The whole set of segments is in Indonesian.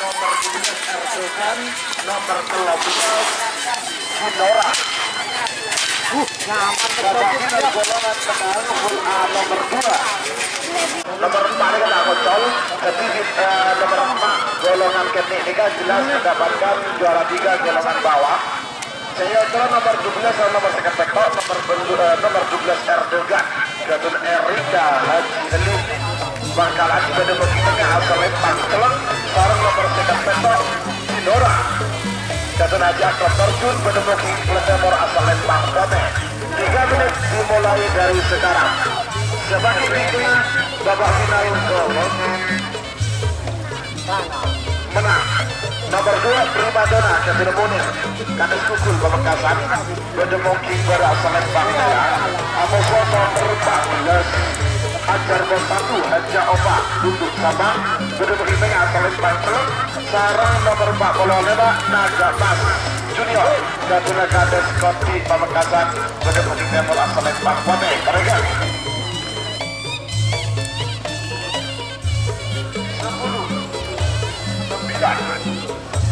Nomor 12 Erdogan, nomor 13 Sinora. Babak golongan tengah nomor A nomor 2. Nomor 4 kan aku col, jadi nomor 4 golongan teknika jelas mendapatkan juara 3 golongan bawah. Saya kira nomor 12 dan nomor 1 nomor 12 Erdogan, Gatun Erika Haji Heli bakalan pada tengah asal Pangkeleng, sarang nomor 1 Sinora. Gatun Haji Akrab terjun pada nomor asal Pangkeleng. 3 menit dimulai dari sekarang. Sebagai berikutnya babak final golongan menang. Nomor 2 Primadona Gatun Munir, Kades Kukul Pamekasan, Bedemoking berasal Pangkeleng. Amoso nomor 14 Ajar Bos 1 Haja Opa Duduk Sabang, Bedemoking asal Pangkeleng. Sarang nomor 45 Naga Mas Junior Gatun Kades Koti Pamekasan, Bedemoking Timur asal Pangkeleng. Mereka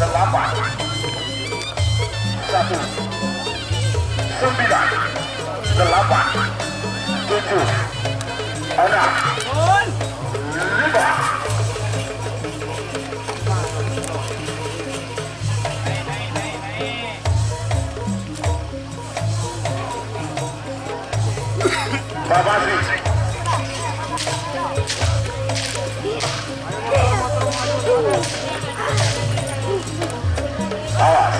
8 1 9 8 7 6 Babasi awas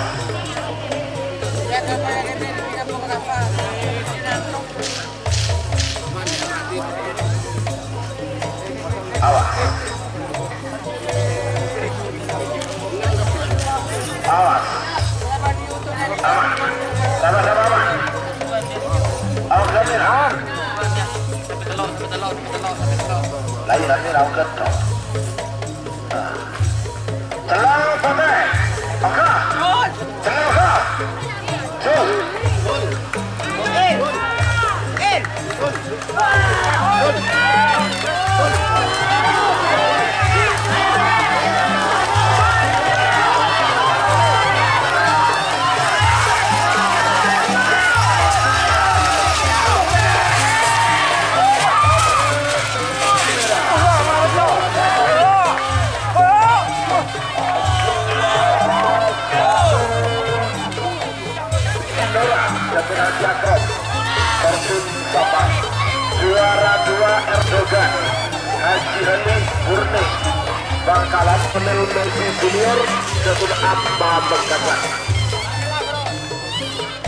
awas awas aman sama-sama aman awas gamir lain nanti lauk ketok celang pakai oke celang oke jul juara 2 Erdogan Haji Heli Murni Bangkalan Penel Mercy Junior Gatun Abba Bengkasan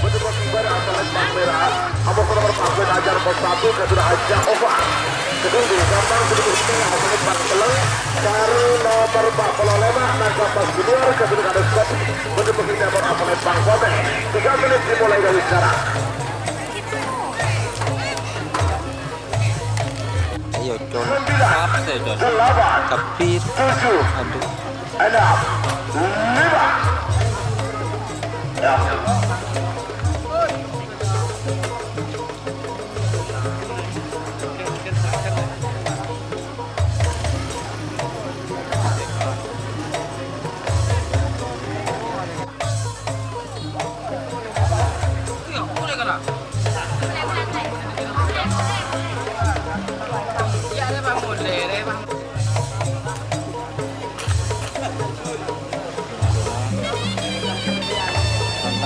Betul Kibar asal Esmak Merah Amok nomor 4 Ajar Bos 1 Gatun Haja Ova Kedua Gampang Kedua Tengah asal Esmak Peleng Cari nomor 45 Naga Pas Junior Gatun Kades Kopi Betul Kibar asal Esmak Kote 3 menit dimulai dari sekarang. Ayo John, siapa sih John? Kepit, aduh. 6 5 ya.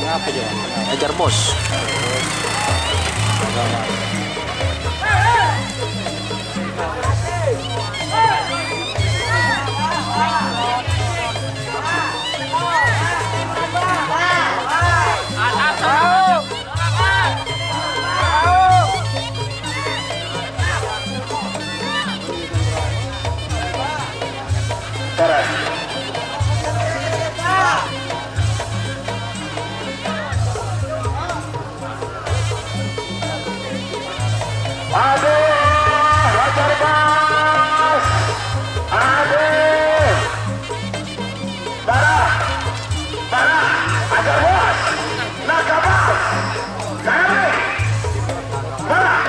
Apa aja? Ajar Bos. Aduh, Hajar Bas. Aduh. Parah. Hajar Bas. Naga Bas. Parah.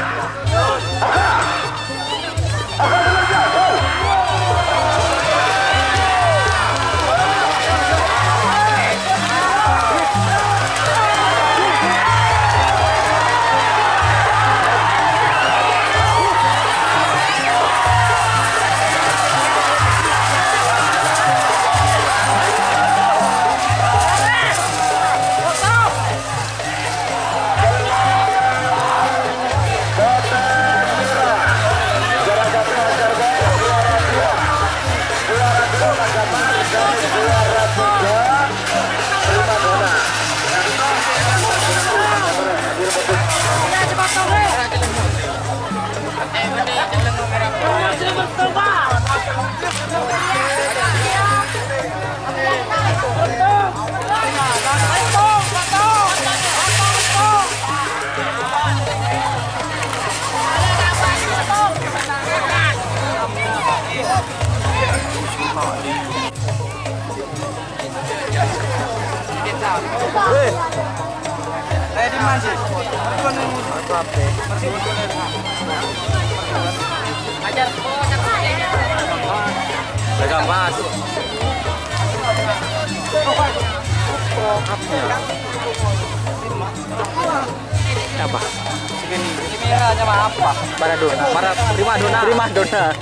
Ready masih. Ajar Pegang mas. Apa? ini hanya apa? Maradona. Prima dona. Prima dona.